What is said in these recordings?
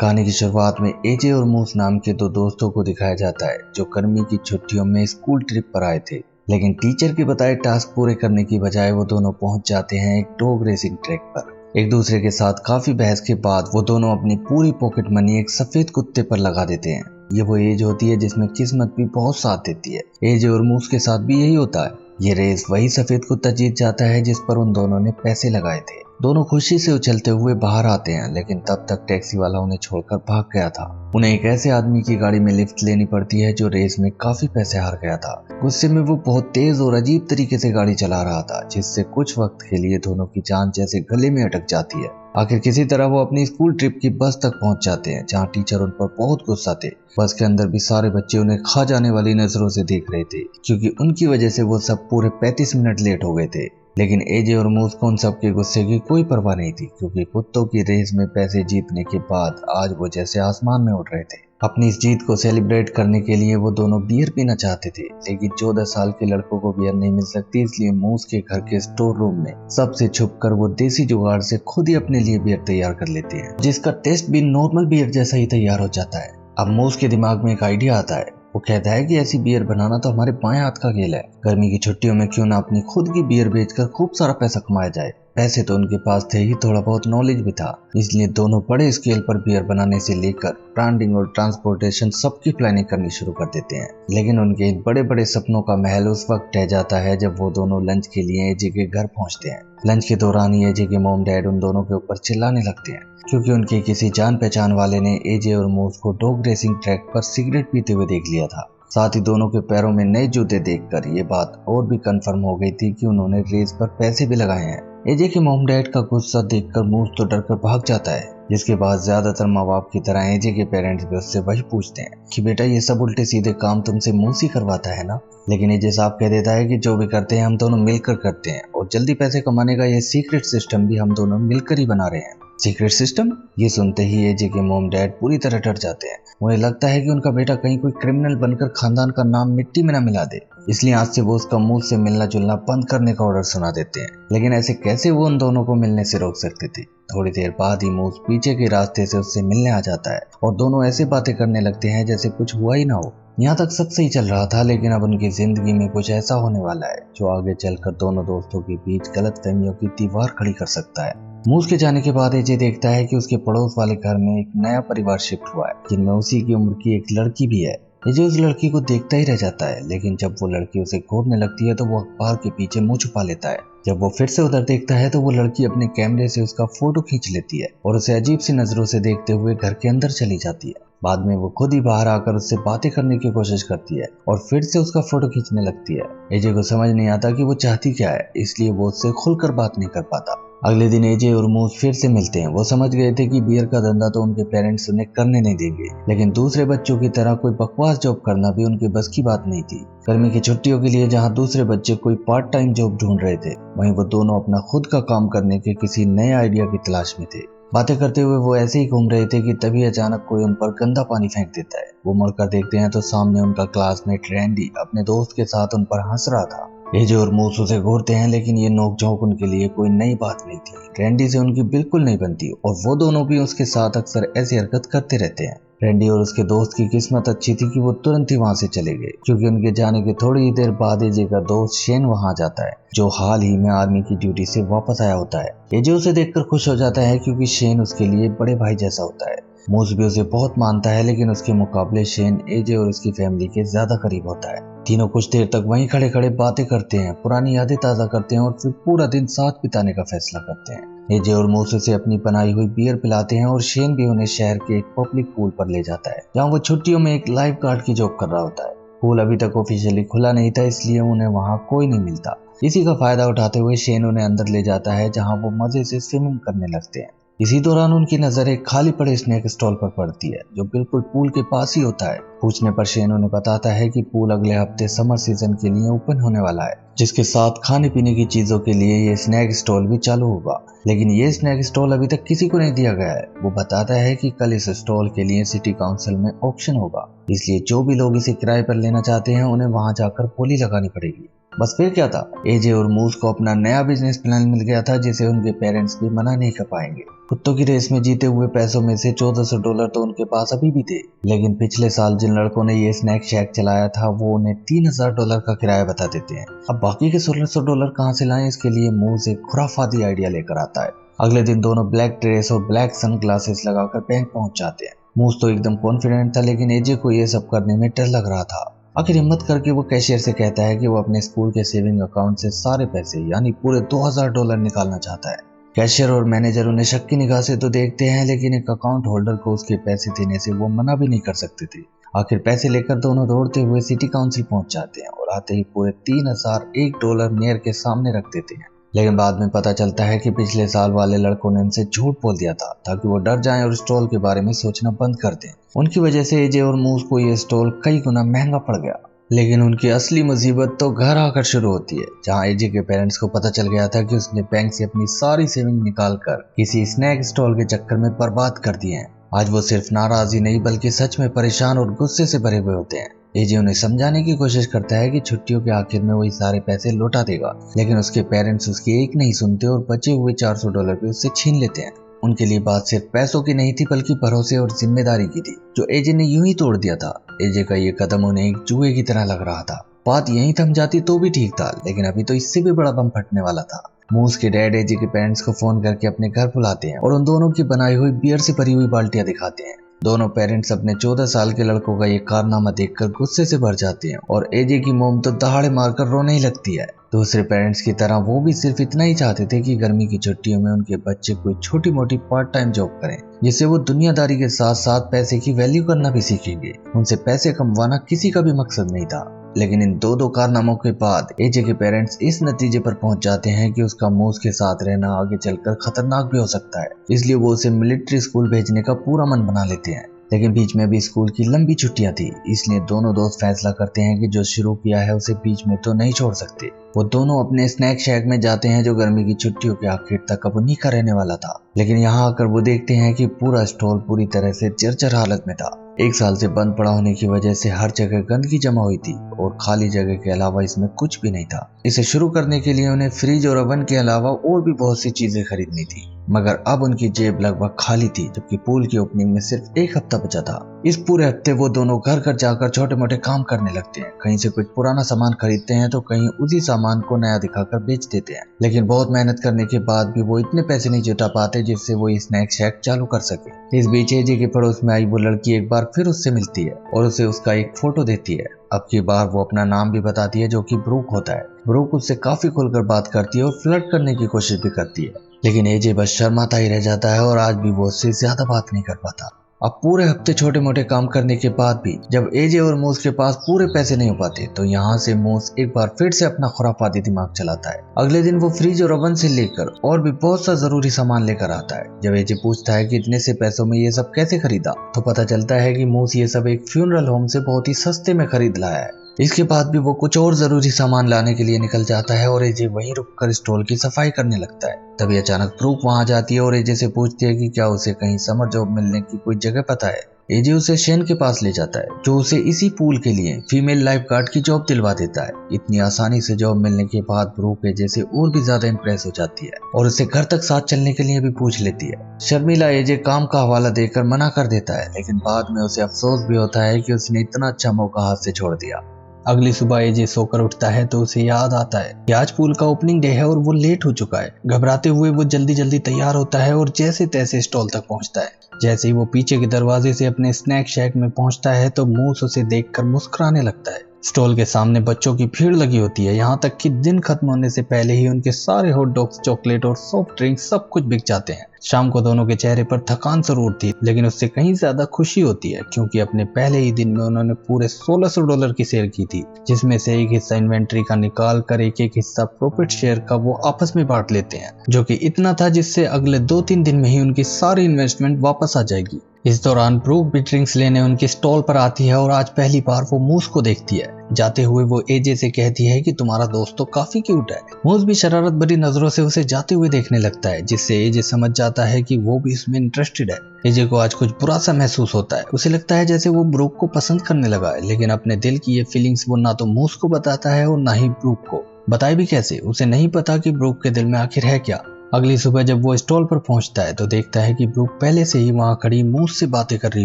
कहानी की शुरुआत में एजे और मूस नाम के दो दोस्तों को दिखाया जाता है जो गर्मी की छुट्टियों में स्कूल ट्रिप पर आए थे। लेकिन टीचर के बताए टास्क पूरे करने की बजाय वो दोनों पहुंच जाते हैं एक डॉग रेसिंग ट्रैक पर। एक दूसरे के साथ काफी बहस के बाद वो दोनों अपनी पूरी पॉकेट मनी एक सफेद कुत्ते पर लगा देते हैं। ये वो एज होती है जिसमें किस्मत भी बहुत साथ देती है। एजे और मूस के साथ भी यही होता है। ये रेस वही सफेद कुत्ता जीत जाता है जिस पर उन दोनों ने पैसे लगाए थे। दोनों खुशी से उछलते हुए बाहर आते हैं, लेकिन तब तक टैक्सी वाला उन्हें छोड़कर भाग गया था। उन्हें एक ऐसे आदमी की गाड़ी में लिफ्ट लेनी पड़ती है जो रेस में काफी पैसे हार गया था। गुस्से में वो बहुत तेज और अजीब तरीके से गाड़ी चला रहा था, जिससे कुछ वक्त के लिए दोनों की जान जैसे गले में अटक जाती है। आखिर किसी तरह वो अपनी स्कूल ट्रिप की बस तक पहुंच जाते हैं, जहां टीचर उन पर बहुत गुस्सा थे। बस के अंदर भी सारे बच्चे उन्हें खा जाने वाली नजरों से देख रहे थे, क्योंकि उनकी वजह से वो सब पूरे 35 मिनट लेट हो गए थे। लेकिन एजे और मूस को उन सबके गुस्से की कोई परवाह नहीं थी, क्योंकि कुत्तों की रेस में पैसे जीतने के बाद आज वो जैसे आसमान में उड़ रहे थे। अपनी इस जीत को सेलिब्रेट करने के लिए वो दोनों बियर पीना चाहते थे, लेकिन 14 साल के लड़कों को बियर नहीं मिल सकती, इसलिए मूस के घर के स्टोर रूम में सबसे छुपकर वो देसी जुगाड़ से खुद ही अपने लिए बियर तैयार कर लेते हैं, जिसका टेस्ट भी नॉर्मल बियर जैसा ही तैयार हो जाता है। अब मूस के दिमाग में एक आइडिया आता है। वो कहता है कि ऐसी बियर बनाना तो हमारे बाएं हाथ का खेल है। गर्मी की छुट्टियों में क्यों ना अपनी खुद की बियर बेचकर खूब सारा पैसा कमाया जाए। पैसे तो उनके पास थे ही, थोड़ा बहुत नॉलेज भी था, इसलिए दोनों बड़े स्केल पर बियर बनाने से लेकर ब्रांडिंग और ट्रांसपोर्टेशन सबकी प्लानिंग करनी शुरू कर देते हैं। लेकिन उनके इन बड़े बड़े सपनों का महल उस वक्त ढह जाता है जब वो दोनों लंच के लिए एजे के घर पहुंचते हैं। लंच के दौरान ही एजे के मॉम डैड उन दोनों के ऊपर चिल्लाने लगते हैं, क्योंकि उनके किसी जान पहचान वाले ने एजे और मूस को डॉग रेसिंग ट्रैक पर सिगरेट पीते हुए देख लिया था। साथ ही दोनों के पैरों में नए जूते देखकर ये बात और भी कंफर्म हो गई थी कि उन्होंने रेस पर पैसे भी लगाए हैं। एजे के मॉम डैड का गुस्सा देखकर मूस तो डरकर भाग जाता है, जिसके बाद ज्यादातर माँ बाप की तरह एजे के पेरेंट्स भी उससे वही पूछते हैं कि बेटा ये सब उल्टे सीधे काम तुमसे मूस ही करवाता है ना। लेकिन एजे साहब कह देता है कि जो भी करते हैं हम दोनों मिलकर करते हैं, और जल्दी पैसे कमाने का ये सीक्रेट सिस्टम भी हम दोनों मिलकर ही बना रहे हैं। Secret system? ये सुनते ही एजे के मॉम डैड पूरी तरह डर जाते हैं। उन्हें लगता है कि उनका बेटा कहीं कोई क्रिमिनल बनकर खानदान का नाम मिट्टी में न मिला दे, इसलिए आज से वो उसका मुंह से मिलना जुलना बंद करने का ऑर्डर सुना देते हैं। लेकिन ऐसे कैसे वो उन दोनों को मिलने से रोक सकते थे। थोड़ी देर बाद ही मूस पीछे के रास्ते से उससे मिलने आ जाता है और दोनों ऐसे बातें करने लगते हैं जैसे कुछ हुआ ही ना हो। यहाँ तक सब सही चल रहा था, लेकिन अब उनकी जिंदगी में कुछ ऐसा होने वाला है जो आगे चलकर दोनों दोस्तों के बीच गलतफहमियों की दीवार खड़ी कर सकता है। मूस के जाने के बाद एजे देखता है कि उसके पड़ोस वाले घर में एक नया परिवार शिफ्ट हुआ है, जिनमें उसी की उम्र की एक लड़की भी है। एजे उस लड़की को देखता ही रह जाता है, लेकिन जब वो लड़की उसे घूरने लगती है तो वो अखबार के पीछे मुंह छुपा लेता है। जब वो फिर से उधर देखता है तो वो लड़की अपने कैमरे से उसका फोटो खींच लेती है और उसे अजीब सी नजरों से देखते हुए घर के अंदर चली जाती है। बाद में वो खुद ही बाहर आकर उससे बातें करने की कोशिश करती है और फिर से उसका फोटो खींचने लगती है। एजे को समझ नहीं आता कि वो चाहती क्या है, इसलिए वो उससे खुलकर बात नहीं कर पाता। अगले दिन एजे और मूस फिर से मिलते हैं। वो समझ गए थे कि बियर का धंधा तो उनके पेरेंट्स उन्हें करने नहीं देंगे, लेकिन दूसरे बच्चों की तरह कोई बकवास जॉब करना भी उनके बस की बात नहीं थी। गर्मी की छुट्टियों के लिए जहां दूसरे बच्चे कोई पार्ट टाइम जॉब ढूंढ रहे थे, वहीं वो दोनों अपना खुद का काम करने के किसी नए आइडिया की तलाश में थे। बातें करते हुए वो ऐसे ही घूम रहे थे कि तभी अचानक कोई उन पर गंदा पानी फेंक देता है। वो मुड़कर देखते हैं तो सामने उनका क्लासमेट रैंडी अपने दोस्त के साथ उन पर हंस रहा था। एजे और मूस उसे घूरते हैं, लेकिन ये नोकझोंक उनके लिए कोई नई बात नहीं थी। रैंडी से उनकी बिल्कुल नहीं बनती और वो दोनों भी उसके साथ अक्सर ऐसी हरकत करते रहते हैं। रैंडी और उसके दोस्त की किस्मत अच्छी थी कि वो तुरंत ही वहां से चले गए, क्योंकि उनके जाने के थोड़ी ही देर बाद एजे का दोस्त शेन वहां जाता है, जो हाल ही में आर्मी की ड्यूटी से वापस आया होता है। एजे उसे देखकर खुश हो जाता है, क्योंकि शेन उसके लिए बड़े भाई जैसा होता है। मूस भी उसे बहुत मानता है, लेकिन उसके मुकाबले शेन एजे और उसकी फैमिली के ज्यादा करीब होता है। तीनों कुछ देर तक वहीं खड़े खड़े बातें करते हैं, पुरानी यादें ताजा करते हैं और फिर पूरा दिन साथ बिताने का फैसला करते हैं। एजे और मूस उसे अपनी बनाई हुई बियर पिलाते हैं और शेन भी उन्हें शहर के एक पब्लिक पूल पर ले जाता है, जहाँ वो छुट्टियों में एक लाइफ गार्ड की जॉब कर रहा होता है। पूल अभी तक ऑफिशियली खुला नहीं था, इसलिए उन्हें वहाँ कोई नहीं मिलता। इसी का फायदा उठाते हुए शेन उन्हें अंदर ले जाता है, जहाँ वो मजे से स्विमिंग करने लगते हैं। इसी दौरान उनकी नजर एक खाली पड़े स्नैक स्टॉल पर पड़ती है, जो बिल्कुल पूल के पास ही होता है। पूछने पर शेन उन्हें बताता है कि पूल अगले हफ्ते समर सीजन के लिए ओपन होने वाला है, जिसके साथ खाने पीने की चीजों के लिए ये स्नैक स्टॉल भी चालू होगा। लेकिन ये स्नैक स्टॉल अभी तक किसी को नहीं दिया गया है। वो बताता है कि कल इस स्टॉल के लिए सिटी काउंसिल में ऑक्शन होगा, इसलिए जो भी लोग इसे किराए पर लेना चाहते हैं उन्हें वहां जाकर बोली लगानी पड़ेगी। बस फिर क्या था, एजे और मूस को अपना नया बिजनेस प्लान मिल गया था जिसे उनके पेरेंट्स भी मना नहीं कर पाएंगे। कुत्तों की रेस में जीते हुए पैसों में से $1400 तो उनके पास अभी भी थे, लेकिन पिछले साल जिन लड़कों ने ये स्नैक शैक चलाया था वो उन्हें $3000 का किराया बता देते हैं। अब बाकी के $1600 कहाँ से लाएं, इसके लिए मूस एक खुराफाती आइडिया लेकर आता है। अगले दिन दोनों ब्लैक ड्रेस और ब्लैक सनग्लासेस लगाकर बैंक पहुंच जाते हैं। मूस तो एकदम कॉन्फिडेंट था, लेकिन एजे को ये सब करने में डर लग रहा था। आखिर हिम्मत करके वो कैशियर से कहता है कि वो अपने स्कूल के सेविंग अकाउंट से सारे पैसे यानी पूरे $2000 निकालना चाहता है। कैशियर और मैनेजर उन्हें शक की निगाह से तो देखते हैं, लेकिन एक अकाउंट होल्डर को उसके पैसे देने से वो मना भी नहीं कर सकते थे। आखिर पैसे लेकर दोनों दौड़ते हुए सिटी काउंसिल पहुंच जाते हैं और आते ही पूरे $3001 मेयर के सामने रख देते हैं। लेकिन बाद में पता चलता है कि पिछले साल वाले लड़कों ने उनसे झूठ बोल दिया था ताकि वो डर जाएं और स्टॉल के बारे में सोचना बंद कर दें। उनकी वजह से एजे और मूस को ये स्टॉल कई गुना महंगा पड़ गया। लेकिन उनकी असली मुसीबत तो घर आकर शुरू होती है, जहां एजे के पेरेंट्स को पता चल गया था कि उसने बैंक से अपनी सारी सेविंग निकालकर किसी स्नैक स्टॉल के चक्कर में बर्बाद कर दिए हैं। आज वो सिर्फ नाराज ही नहीं बल्कि सच में परेशान और गुस्से से भरे हुए होते हैं। एजे उन्हें समझाने की कोशिश करता है कि छुट्टियों के आखिर में वही सारे पैसे लौटा देगा, लेकिन उसके पेरेंट्स उसकी एक नहीं सुनते और बचे हुए $400 भी उससे छीन लेते हैं। उनके लिए बात सिर्फ पैसों की नहीं थी बल्कि भरोसे और जिम्मेदारी की थी, जो एजे ने यूं ही तोड़ दिया था। एजे का ये कदम उन्हें एक जुए की तरह लग रहा था। बात यहीं थम जाती तो भी ठीक था, लेकिन अभी तो इससे भी बड़ा बम फटने वाला था। मूस के डैड एजे के पेरेंट्स को फोन करके अपने घर बुलाते हैं और उन दोनों की बनाई हुई बियर से भरी हुई बाल्टियां दिखाते हैं। दोनों पेरेंट्स अपने 14 साल के लड़कों का ये कारनामा देखकर गुस्से से भर जाते हैं और एजे की मोम तो दहाड़े मारकर रोने ही लगती है। दूसरे पेरेंट्स की तरह वो भी सिर्फ इतना ही चाहते थे कि गर्मी की छुट्टियों में उनके बच्चे कोई छोटी मोटी पार्ट टाइम जॉब करें, जिससे वो दुनियादारी के साथ साथ पैसे की वैल्यू करना भी सीखेंगे। उनसे पैसे कमवाना किसी का भी मकसद नहीं था। लेकिन इन दो कारनामों के बाद एजे के पेरेंट्स इस नतीजे पर पहुंच जाते हैं कि उसका मूस के साथ रहना आगे चलकर खतरनाक भी हो सकता है, इसलिए वो उसे मिलिट्री स्कूल भेजने का पूरा मन बना लेते हैं। लेकिन बीच में भी स्कूल की लंबी छुट्टियां थी, इसलिए दोनों दोस्त फैसला करते हैं कि जो शुरू किया है उसे बीच में तो नहीं छोड़ सकते। वो दोनों अपने स्नैक शैक में जाते हैं जो गर्मी की छुट्टियों के आखिर तक अब उन्हीं का रहने वाला था। लेकिन यहाँ आकर वो देखते हैं कि पूरा स्टॉल पूरी तरह से जर्जर हालत में था। एक साल से बंद पड़ा होने की वजह से हर जगह गंदगी जमा हुई थी और खाली जगह के अलावा इसमें कुछ भी नहीं था। इसे शुरू करने के लिए उन्हें फ्रिज और ओवन के अलावा और भी बहुत सी चीजें खरीदनी थी, मगर अब उनकी जेब लगभग खाली थी, जबकि पूल की ओपनिंग में सिर्फ एक हफ्ता बचा था। इस पूरे हफ्ते वो दोनों घर घर जाकर छोटे मोटे काम करने लगते हैं। कहीं से कुछ पुराना सामान खरीदते हैं तो कहीं उसी सामान को नया दिखाकर बेच देते हैं। लेकिन बहुत मेहनत करने के बाद भी वो इतने पैसे नहीं जुटा पाते जिससे वो स्नैक शैक चालू कर सके। इस बीच एजे के पड़ोस में आई वो लड़की एक बार फिर उससे मिलती है और उसे उसका एक फोटो देती है। अब की बार वो अपना नाम भी बताती है, जो कि ब्रूक होता है। ब्रूक उससे काफी खुलकर बात करती है और फ्लर्ट करने की कोशिश भी करती है, लेकिन एजे बस शर्माता ही रह जाता है और आज भी वो उससे ज्यादा बात नहीं कर पाता। अब पूरे हफ्ते छोटे मोटे काम करने के बाद भी जब एजे और मूस के पास पूरे पैसे नहीं हो पाते तो यहाँ से मूस एक बार फिर से अपना खुराफाती दिमाग चलाता है। अगले दिन वो फ्रिज और ओवन से लेकर और भी बहुत सा जरूरी सामान लेकर आता है। जब एजे पूछता है कि इतने से पैसों में ये सब कैसे खरीदा, तो पता चलता है कि मूस ये सब एक फ्यूनरल होम से बहुत ही सस्ते में खरीद लाया है। इसके बाद भी वो कुछ और जरूरी सामान लाने के लिए निकल जाता है और एजे वहीं रुककर स्टॉल की सफाई करने लगता है। तभी अचानक ब्रूक वहां जाती है और एजे से पूछती है कि क्या उसे कहीं समर जॉब मिलने की कोई जगह पता है। एजे उसे शेन के पास ले जाता है, जो उसे इसी पूल के लिए फीमेल लाइफ गार्ड की जॉब दिलवा देता है। इतनी आसानी से जॉब मिलने के बाद ब्रूक एजे से और भी ज्यादा इंप्रेस हो जाती है और उसे घर तक साथ चलने के लिए भी पूछ लेती है। शर्मिला एजे काम का हवाला देकर मना कर देता है, लेकिन बाद में उसे अफसोस भी होता है कि उसने इतना अच्छा मौका हाथ से छोड़ दिया। अगली सुबह एजे सोकर उठता है तो उसे याद आता है कि आज पूल का ओपनिंग डे है और वो लेट हो चुका है। घबराते हुए वो जल्दी जल्दी तैयार होता है और जैसे तैसे स्टॉल तक पहुंचता है। जैसे ही वो पीछे के दरवाजे से अपने स्नैक शैक में पहुंचता है तो मूस उसे देखकर मुस्कुराने लगता है। स्टॉल के सामने बच्चों की भीड़ लगी होती है, यहाँ तक कि दिन खत्म होने से पहले ही उनके सारे हॉट डॉग्स, चॉकलेट और सॉफ्ट ड्रिंक सब कुछ बिक जाते हैं। शाम को दोनों के चेहरे पर थकान जरूर थी, लेकिन उससे कहीं ज्यादा खुशी होती है, क्योंकि अपने पहले ही दिन में उन्होंने पूरे $1600 की सेल की थी, जिसमें से एक हिस्सा इन्वेंट्री का निकाल कर एक हिस्सा प्रॉफिट शेयर का वो आपस में बांट लेते हैं, जो कि इतना था जिससे अगले 2-3 दिन में ही उनकी सारी इन्वेस्टमेंट वापस आ जाएगी। इस दौरान ब्रूक भी ड्रिंक्स लेने उनके स्टॉल पर आती है और आज पहली बार वो मूस को देखती है। जाते हुए वो एजे से कहती है कि तुम्हारा दोस्त तो काफी क्यूट है। मूस भी शरारत भरी नजरों से उसे जाते हुए देखने लगता है, जिससे एजे समझ जाता है कि वो भी इसमें इंटरेस्टेड है। एजे को आज कुछ बुरा सा महसूस होता है। उसे लगता है जैसे वो ब्रूक को पसंद करने लगा है, लेकिन अपने दिल की ये फीलिंग्स वो ना तो मूस को बताता है और ना ही ब्रूक को। बताए भी कैसे, उसे नहीं पता कि ब्रूक के दिल में आखिर है क्या। अगली सुबह जब वो स्टॉल पर पहुंचता है तो देखता है कि ब्रूक पहले से ही वहां खड़ी मूस से बातें कर रही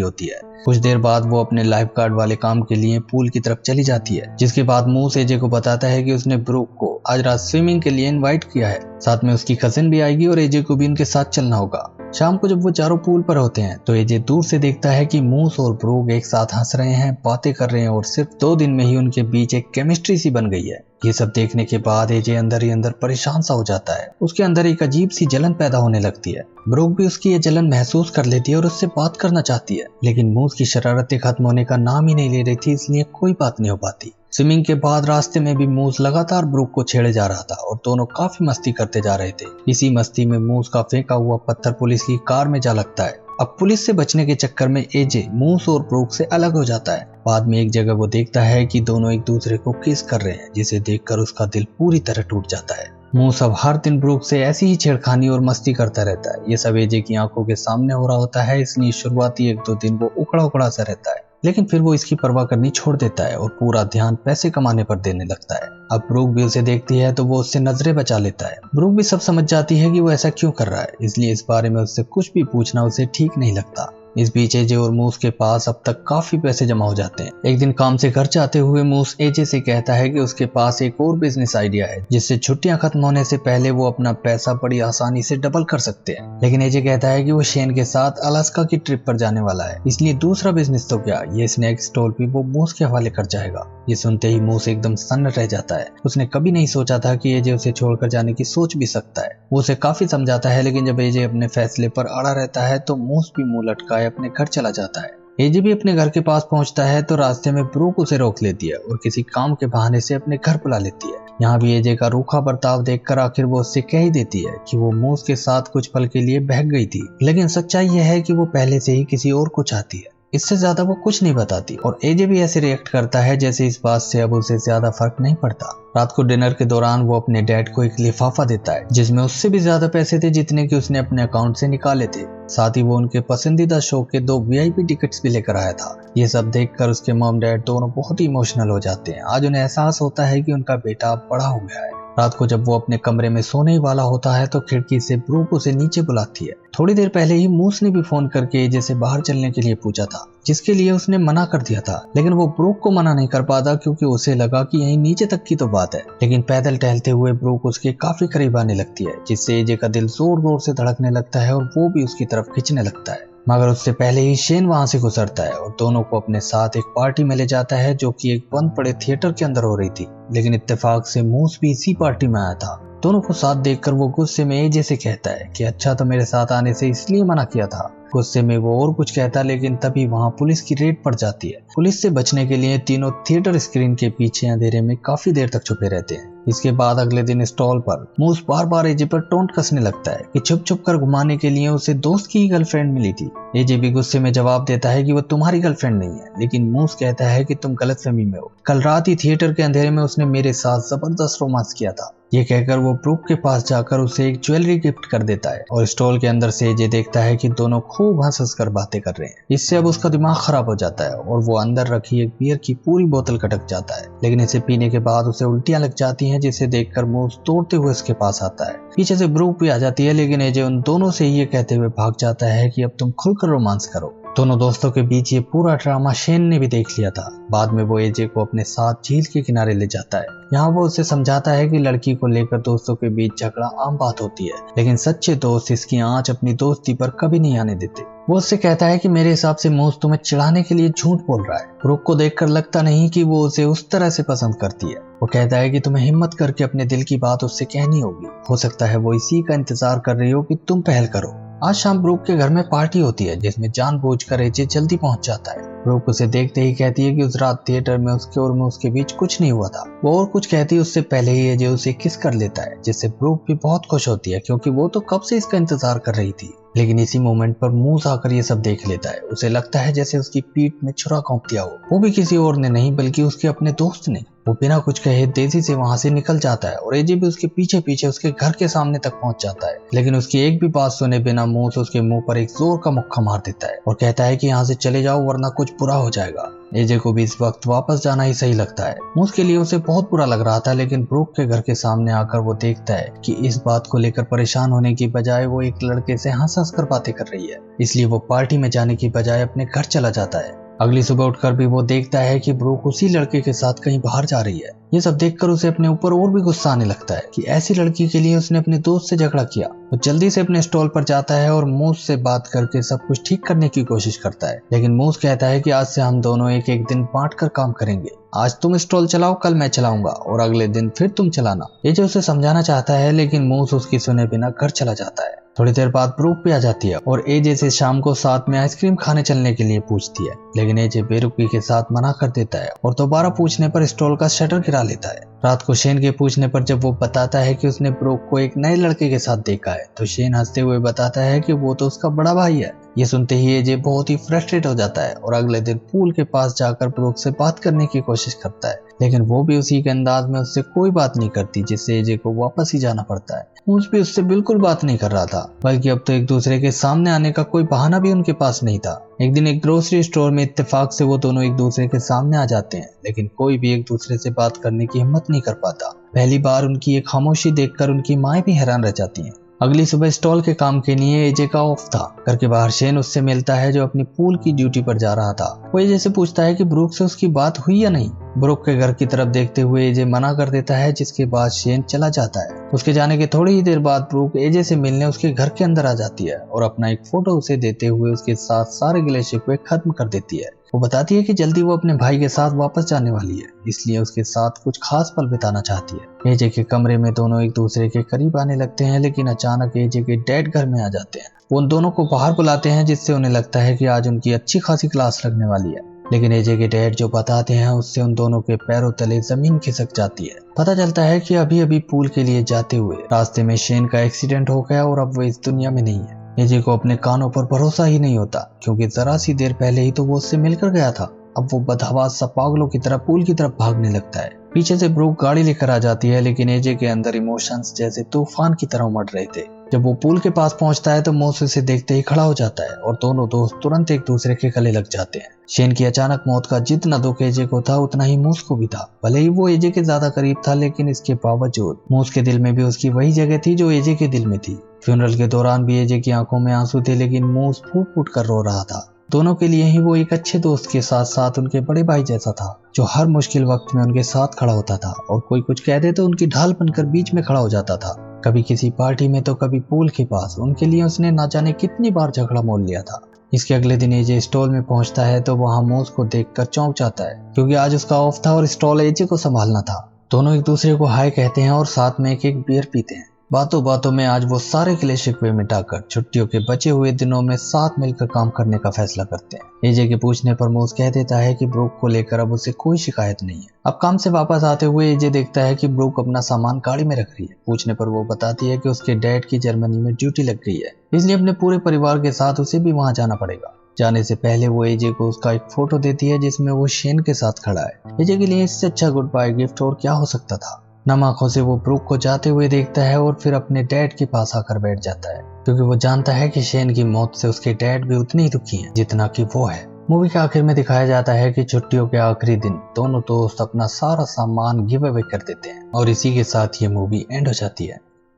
होती है। कुछ देर बाद वो अपने लाइफ गार्ड वाले काम के लिए पूल की तरफ चली जाती है, जिसके बाद मूस एजे को बताता है कि उसने ब्रूक को आज रात स्विमिंग के लिए इनवाइट किया है। साथ में उसकी कजिन भी आएगी और एजे को भी उनके साथ चलना होगा। शाम को जब वो चारों पूल पर होते हैं तो एजे दूर से देखता है कि मूस और ब्रूक एक साथ हंस रहे हैं, बातें कर रहे हैं और सिर्फ 2 दिन में ही उनके बीच एक केमिस्ट्री सी बन गई है। ये सब देखने के बाद एजे अंदर ही अंदर परेशान सा हो जाता है। उसके अंदर एक अजीब सी जलन पैदा होने लगती है। ब्रूक भी उसकी ये जलन महसूस कर लेती है और उससे बात करना चाहती है, लेकिन मूस की शरारतें खत्म होने का नाम ही नहीं ले रही थी, इसलिए कोई बात नहीं हो पाती। स्विमिंग के बाद रास्ते में भी मूस लगातार ब्रूक को छेड़े जा रहा था और दोनों काफी मस्ती करते जा रहे थे। इसी मस्ती में मूस का फेंका हुआ पत्थर पुलिस की कार में जा लगता है। अब पुलिस से बचने के चक्कर में एजे मूस और ब्रूक से अलग हो जाता है। बाद में एक जगह वो देखता है कि दोनों एक दूसरे को किस कर रहे हैं, जिसे देखकर उसका दिल पूरी तरह टूट जाता है। मूस अब हर दिन ब्रूक से ऐसी ही छेड़खानी और मस्ती करता रहता है। ये सब एजे की आंखों के सामने हो रहा होता है, इसलिए शुरुआती 1-2 दिन वो उखड़ा उखड़ा सा रहता है, लेकिन फिर वो इसकी परवाह करनी छोड़ देता है और पूरा ध्यान पैसे कमाने पर देने लगता है। अब ब्रूक भी उसे देखती है तो वो उससे नजरें बचा लेता है। ब्रूक भी सब समझ जाती है कि वो ऐसा क्यों कर रहा है, इसलिए इस बारे में उससे कुछ भी पूछना उसे ठीक नहीं लगता। इस बीच एजे और मूस के पास अब तक काफी पैसे जमा हो जाते हैं। एक दिन काम से घर जाते हुए मूस एजे से कहता है कि उसके पास एक और बिजनेस आइडिया है, जिससे छुट्टियां खत्म होने से पहले वो अपना पैसा बड़ी आसानी से डबल कर सकते हैं। लेकिन एजे कहता है कि वो शेन के साथ अलास्का की ट्रिप पर जाने वाला है, इसलिए दूसरा बिजनेस तो क्या, ये स्नैक स्टॉल भी वो मूस के हवाले कर जाएगा। ये सुनते ही मूस एकदम सन्न रह जाता है। उसने कभी नहीं सोचा था कि एजे उसे छोड़कर जाने की सोच भी सकता है। वो उसे काफी समझाता है, लेकिन जब एजे अपने फैसले पर अड़ा रहता है तो मूस भी मुंह लटकाए अपने घर चला जाता है। एजे भी अपने घर के पास पहुंचता है तो रास्ते में ब्रूक उसे रोक लेती है और किसी काम के बहाने से अपने घर बुला लेती है। यहाँ भी एजे का रूखा बर्ताव देखकर आखिर वो उससे कह ही देती है कि वो मूस के साथ कुछ पल के लिए बहक गई थी, लेकिन सच्चाई यह है कि वो पहले से ही किसी और को चाहती है। इससे ज्यादा वो कुछ नहीं बताती और एजे भी ऐसे रिएक्ट करता है जैसे इस बात से अब उसे ज्यादा फर्क नहीं पड़ता। रात को डिनर के दौरान वो अपने डैड को एक लिफाफा देता है, जिसमें उससे भी ज्यादा पैसे थे जितने कि उसने अपने अकाउंट से निकाले थे। साथ ही वो उनके पसंदीदा शो के 2 VIP टिकट्स भी लेकर आया था। ये सब देखकर उसके मॉम डैड दोनों बहुत ही इमोशनल हो जाते हैं। आज उन्हें एहसास होता है कि उनका बेटा बड़ा हो गया है। रात को जब वो अपने कमरे में सोने ही वाला होता है तो खिड़की से ब्रूक उसे नीचे बुलाती है। थोड़ी देर पहले ही मूस ने भी फोन करके एजे से बाहर चलने के लिए पूछा था, जिसके लिए उसने मना कर दिया था, लेकिन वो ब्रूक को मना नहीं कर पाता क्योंकि उसे लगा कि यहीं नीचे तक की तो बात है। लेकिन पैदल टहलते हुए ब्रूक उसके काफी करीब आने लगती है, जिससे एजे का दिल जोर जोर से धड़कने लगता है और वो भी उसकी तरफ खींचने लगता है। मगर उससे पहले ही शेन वहां से गुजरता है और दोनों को अपने साथ एक पार्टी में ले जाता है, जो कि एक बंद पड़े थिएटर के अंदर हो रही थी। लेकिन इत्तेफाक से मूस भी इसी पार्टी में आया था। दोनों को साथ देखकर वो गुस्से में एजे से कहता है कि अच्छा तो मेरे साथ आने से इसलिए मना किया था। गुस्से में वो और कुछ कहता है, लेकिन तभी वहां पुलिस की रेड पड़ जाती है। पुलिस से बचने के लिए तीनों थिएटर स्क्रीन के पीछे अंधेरे में काफी देर तक छुपे रहते हैं। इसके बाद अगले दिन स्टॉल पर मूस बार बार एजे पर टोंट कसने लगता है कि छुप छुप कर घुमाने के लिए उसे दोस्त की गर्लफ्रेंड मिली थी। एजे भी गुस्से में जवाब देता है कि वो तुम्हारी गर्लफ्रेंड नहीं है, लेकिन मूस कहता है कि तुम गलतफहमी में हो। कल रात ही थिएटर के अंधेरे में उसने मेरे साथ जबरदस्त रोमांस किया था। ये कहकर वो ब्रूक के पास जाकर उसे एक ज्वेलरी गिफ्ट कर देता है और स्टॉल के अंदर से एजे देखता है कि दोनों खूब हंस हंस कर बातें कर रहे हैं। इससे अब उसका दिमाग खराब हो जाता है और वो अंदर रखी एक बियर की पूरी बोतल कटक जाता है, लेकिन इसे पीने के बाद उसे उल्टियां लग जाती हैं, जिसे देखकर मूस तोड़ते हुए उसके पास आता है। पीछे से ब्रूक भी आ जाती है, लेकिन एजे उन दोनों से ये कहते हुए भाग जाता है कि अब तुम खुलकर रोमांस करो। दोनों दोस्तों के बीच ये पूरा ड्रामा शेन ने भी देख लिया था। बाद में वो एजे को अपने साथ झील के किनारे ले जाता है। यहाँ वो उसे समझाता है कि लड़की को लेकर दोस्तों के बीच झगड़ा आम बात होती है, लेकिन सच्चे दोस्त इसकी आंच अपनी दोस्ती पर कभी नहीं आने देते। वो उससे कहता है कि मेरे हिसाब से मूस तुम्हें चिढ़ाने के लिए झूठ बोल रहा है। ब्रूक को देखकर लगता नहीं कि वो उसे उस तरह से पसंद करती है। वो कहता है कि तुम्हें हिम्मत करके अपने दिल की बात उससे कहनी होगी। हो सकता है वो इसी का इंतजार कर रही हो कि तुम पहल करो। आज शाम ब्रूक के घर में पार्टी होती है, जिसमें जानबूझकर एजे जल्दी पहुंच जाता है। ब्रूक उसे देखते ही कहती है कि उस रात थिएटर में उसके और उसके बीच कुछ नहीं हुआ था। वो और कुछ कहती है उससे पहले ही एजे उसे किस कर लेता है, जिससे ब्रूक भी बहुत खुश होती है क्योंकि वो तो कब से इसका इंतजार कर रही थी। लेकिन इसी मोमेंट पर मूस आकर ये सब देख लेता है। उसे लगता है जैसे उसकी पीठ में छुरा घोंप दिया हो। वो भी किसी और ने नहीं बल्कि उसके अपने दोस्त ने। वो बिना कुछ कहे तेजी से वहां से निकल जाता है और एजे भी उसके पीछे पीछे उसके घर के सामने तक पहुंच जाता है। लेकिन उसकी एक भी बात सुने बिना मूस उसके मुंह पर एक जोर का मुक्का मार देता है और कहता है कि यहाँ से चले जाओ वरना कुछ बुरा हो जाएगा। एजे को भी इस वक्त वापस जाना ही सही लगता है। मूस के लिए उसे बहुत बुरा लग रहा था, लेकिन ब्रूक के घर के सामने आकर वो देखता है कि इस बात को लेकर परेशान होने की बजाय वो एक लड़के से हंस कर बातें कर रही है। इसलिए वो पार्टी में जाने की बजाय अपने घर चला जाता है। अगली सुबह उठकर भी वो देखता है कि ब्रूक उसी लड़के के साथ कहीं बाहर जा रही है। ये सब देखकर उसे अपने ऊपर और भी गुस्सा आने लगता है कि ऐसी लड़की के लिए उसने अपने दोस्त से झगड़ा किया। वो जल्दी से अपने स्टॉल पर जाता है और मूस से बात करके सब कुछ ठीक करने की कोशिश करता है। लेकिन मूस कहता है कि आज से हम दोनों एक एक दिन बांट कर काम करेंगे। आज तुम स्टॉल चलाओ, कल मैं चलाऊंगा और अगले दिन फिर तुम चलाना। ये जो उसे समझाना चाहता है, लेकिन मूस उसकी सुने बिना घर चला जाता है। थोड़ी देर बाद ब्रूक भी आ जाती है और एजे से शाम को साथ में आइसक्रीम खाने चलने के लिए पूछती है, लेकिन एजे बेरुखी के साथ मना कर देता है और दोबारा पूछने पर स्टॉल का शटर गिरा लेता है। रात को शेन के पूछने पर जब वो बताता है कि उसने ब्रूक को एक नए लड़के के साथ देखा है, तो शेन हंसते हुए बताता है कि वो तो उसका बड़ा भाई है। ये सुनते ही एजे बहुत ही फ्रस्ट्रेट हो जाता है और अगले दिन पूल के पास जाकर ब्रूक से बात करने की कोशिश करता है, लेकिन वो भी उसी के अंदाज में उससे कोई बात नहीं करती, जिससे एजे को वापस ही जाना पड़ता है। मूस भी उससे बिल्कुल बात नहीं कर रहा था, बल्कि अब तो एक दूसरे के सामने आने का कोई बहाना भी उनके पास नहीं था। एक दिन एक ग्रोसरी स्टोर में इत्तेफाक से वो दोनों एक दूसरे के सामने आ जाते हैं, लेकिन कोई भी एक दूसरे से बात करने की हिम्मत नहीं कर पाता। पहली बार उनकी एक खामोशी देखकर उनकी माएं भी हैरान रह जाती हैं। अगली सुबह स्टॉल के काम के लिए एजे का ऑफ था। घर के बाहर शेन उससे मिलता है जो अपनी पूल की ड्यूटी पर जा रहा था। वो एजे से पूछता है कि ब्रूक से उसकी बात हुई या नहीं। ब्रूक के घर की तरफ देखते हुए एजे मना कर देता है, जिसके बाद शेन चला जाता है। उसके जाने के थोड़ी ही देर बाद ब्रूक एजे से मिलने उसके घर के अंदर आ जाती है और अपना एक फोटो उसे देते हुए उसके साथ सारे गिले शिकवे खत्म कर देती है। वो बताती है कि जल्दी वो अपने भाई के साथ वापस जाने वाली है, इसलिए उसके साथ कुछ खास पल बिताना चाहती है। एजे के कमरे में दोनों एक दूसरे के करीब आने लगते हैं, लेकिन अचानक एजे के डैड घर में आ जाते हैं। वो उन दोनों को बाहर बुलाते हैं, जिससे उन्हें लगता है कि आज उनकी अच्छी खासी क्लास लगने वाली है। लेकिन एजे के डैड जो बताते हैं उससे उन दोनों के पैरों तले जमीन खिसक जाती है। पता चलता है कि अभी अभी पूल के लिए जाते हुए रास्ते में शेन का एक्सीडेंट हो गया और अब वो इस दुनिया में नहीं है। एजे को अपने कानों पर भरोसा ही नहीं होता, क्योंकि जरा सी देर पहले ही तो वो उससे मिलकर गया था। अब वो बदहवास सा पागलों की तरह पूल की तरफ भागने लगता है। पीछे से ब्रूक गाड़ी लेकर आ जाती है, लेकिन एजे के अंदर इमोशंस जैसे तूफान की तरह उमड़ रहे थे। जब वो पूल के पास पहुंचता है तो मूस उसे देखते ही खड़ा हो जाता है और दोनों दोस्त तुरंत एक दूसरे के गले लग जाते हैं। शेन की अचानक मौत का जितना दुख एजे को था उतना ही मूस को भी था। भले ही वो एजे के ज्यादा करीब था, लेकिन इसके बावजूद मूस के दिल में भी उसकी वही जगह थी जो एजे के दिल में थी। फ्यूनरल के दौरान भी एजे की आंखों में आंसू थे, लेकिन मूस फूट फूट कर रो रहा था। दोनों के लिए ही वो एक अच्छे दोस्त के साथ साथ उनके बड़े भाई जैसा था, जो हर मुश्किल वक्त में उनके साथ खड़ा होता था और कोई कुछ कह दे तो उनकी ढाल बनकर बीच में खड़ा हो जाता था। कभी किसी पार्टी में तो कभी पूल के पास उनके लिए उसने ना जाने कितनी बार झगड़ा मोल लिया था। इसके अगले दिन एजे स्टॉल में पहुंचता है तो वहां मूस को देखकर चौंक जाता है, क्योंकि आज उसका ऑफ था और स्टॉल एजे को संभालना था। दोनों एक दूसरे को हाय कहते हैं और साथ में एक बियर पीते हैं। बातों बातों में आज वो सारे गिले शिकवे मिटाकर छुट्टियों के बचे हुए दिनों में साथ मिलकर काम करने का फैसला करते हैं। एजे के पूछने पर मूस कह देता है कि ब्रूक को लेकर अब उसे कोई शिकायत नहीं है। अब काम से वापस आते हुए एजे देखता है कि ब्रूक अपना सामान गाड़ी में रख रही है। पूछने पर वो बताती है कि उसके डैड की जर्मनी में ड्यूटी लग गई है, इसलिए अपने पूरे परिवार के साथ उसे भी वहां जाना पड़ेगा। जाने से पहले वो एजे को उसका एक फोटो देती है जिसमें वो शेन के साथ खड़ा है। एजे के लिए इससे अच्छा गुड बाय गिफ्ट और क्या हो सकता था। नम आंखों से वो ब्रूक को जाते हुए देखता है और फिर अपने डैड के पास आकर बैठ जाता है, क्योंकि वो जानता है कि शेन की मौत से उसके डैड भी उतने ही दुखी हैं जितना कि वो है। मूवी के आखिर में दिखाया जाता है कि छुट्टियों के आखिरी दिन दोनों दोस्त अपना सारा सामान गिव अवे कर देते हैं और इसी के साथ ये मूवी एंड हो जाती है।